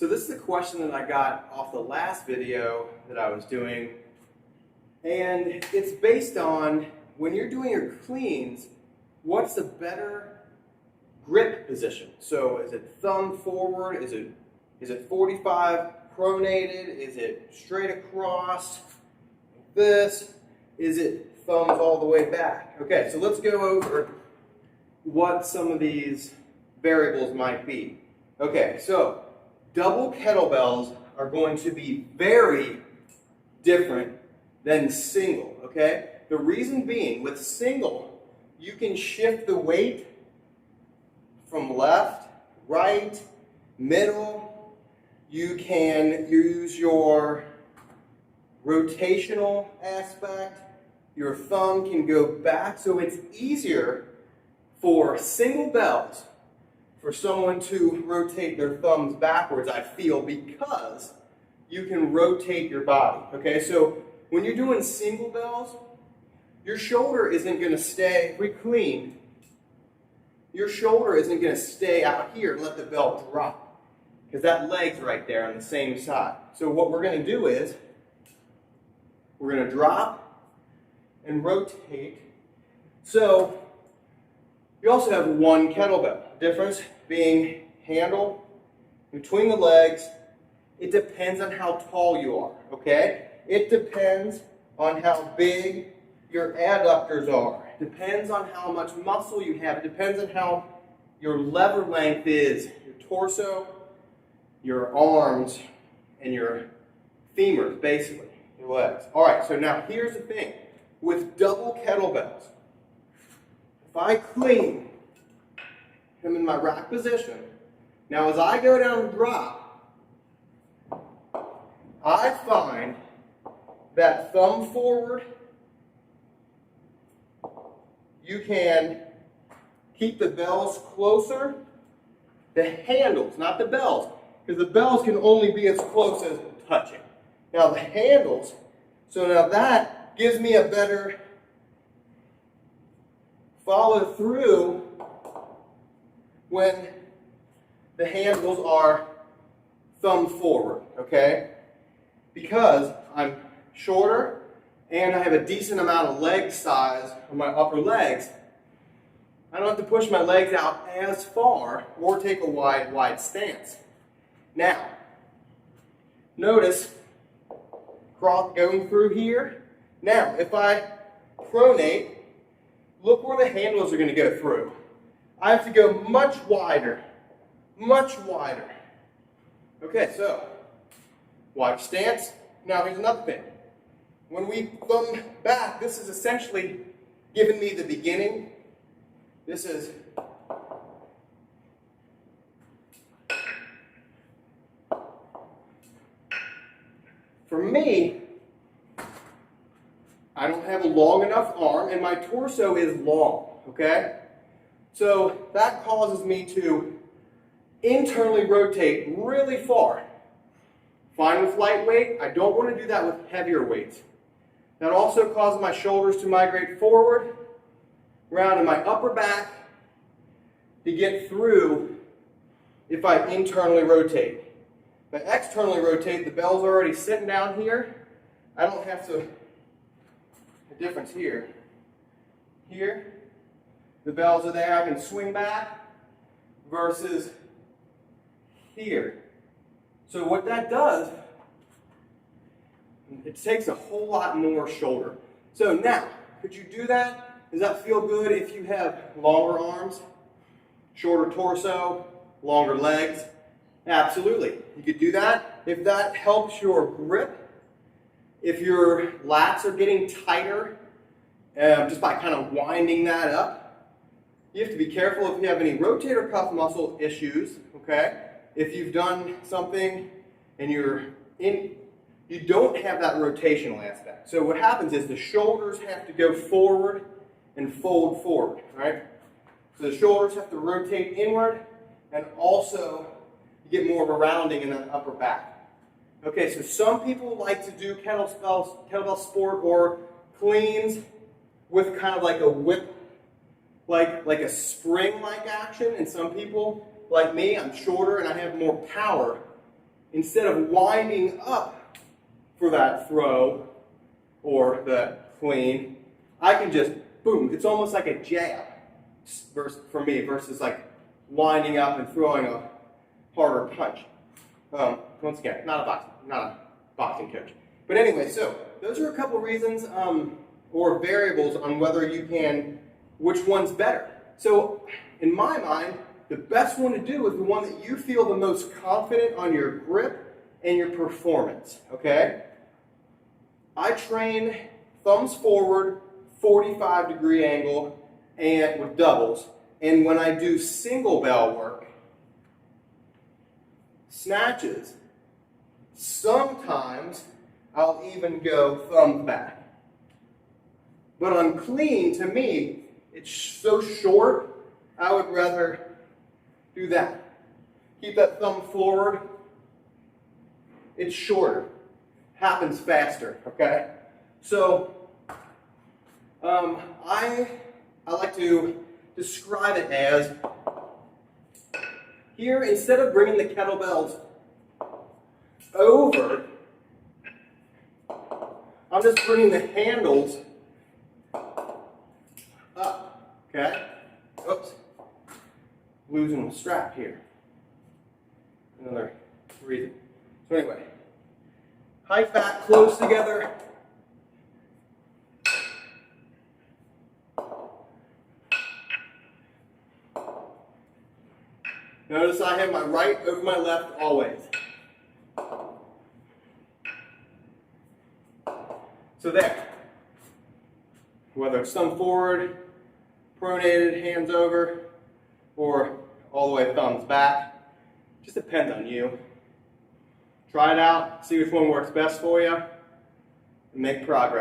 So this is a question that I got off the last video that I was doing, and it's based on when you're doing your cleans, what's the better grip position? So is it thumb forward? Is it 45 pronated? Is it straight across like this? Is it thumbs all the way back? Okay, so let's go over what some of these variables might be. Okay, so double kettlebells are going to be very different than single, okay? The reason being, with single, you can shift the weight from left, right, middle. You can use your rotational aspect. Your thumb can go back, so it's easier for single bells for someone to rotate their thumbs backwards, I feel, because you can rotate your body. Okay, so when you're doing single bells, your shoulder isn't going to stay, if we clean, your shoulder isn't going to stay out here and let the bell drop, because that leg's right there on the same side. So what we're going to do is, we're going to drop and rotate. So you also have one kettlebell. Difference being handle between the legs. It depends on how tall you are, okay? It depends on how big your adductors are. It depends on how much muscle you have. It depends on how your lever length is. Your torso, your arms, and your femurs, basically, your legs. All right, so now here's the thing. With double kettlebells, if I clean him in my rack position, now as I go down and drop, I find that thumb forward, you can keep the bells closer, the handles, not the bells, because the bells can only be as close as touching. Now the handles, so now that gives me a better follow through when the handles are thumb forward, okay? Because I'm shorter and I have a decent amount of leg size on my upper legs, I don't have to push my legs out as far or take a wide stance. Now, notice going through here. Now, if I pronate, look where the handles are going to go through. I have to go much wider, much wider. Okay, so wide stance. Now here's another thing. When we thumb back, this is essentially giving me the beginning. This is for me, I don't have a long enough arm and my torso is long, okay? So that causes me to internally rotate really far. Fine with lightweight, I don't want to do that with heavier weights. That also causes my shoulders to migrate forward, around in my upper back to get through if I internally rotate. If I externally rotate, the bell's already sitting down here. I don't have to, the difference here, the bells are there, I can swing back versus here. So what that does, it takes a whole lot more shoulder. So now, could you do that? Does that feel good if you have longer arms, shorter torso, longer legs? Absolutely. You could do that. If that helps your grip, if your lats are getting tighter, just by kind of winding that up, you have to be careful if you have any rotator cuff muscle issues, okay? If you've done something and you don't have that rotational aspect. So what happens is the shoulders have to go forward and fold forward, right? So the shoulders have to rotate inward, and also you get more of a rounding in the upper back. Okay, so some people like to do kettlebell sport or cleans with kind of like a whip, like a spring-like action, and some people, like me, I'm shorter and I have more power instead of winding up for that throw or the clean, I can just, boom, it's almost like a jab for me versus like winding up and throwing a harder punch. Once again, not a boxing coach. But anyway, so those are a couple reasons or variables on whether you can, which one's better. So in my mind, the best one to do is the one that you feel the most confident on your grip and your performance, okay? I train thumbs forward, 45-degree angle, and with doubles. And when I do single bell work, snatches, sometimes I'll even go thumb back. But on clean, to me, it's so short, I would rather do that. Keep that thumb forward. It's shorter. Happens faster, okay? So, I like to describe it as, here, instead of bringing the kettlebells over, I'm just bringing the handles up, okay? Oops. Losing the strap here. Another reason. So anyway, high fat, close together. Notice I have my right over my left always. So there. Whether it's thumb forward, pronated, hands over, or all the way thumbs back, just depends on you. Try it out, see which one works best for you, and make progress.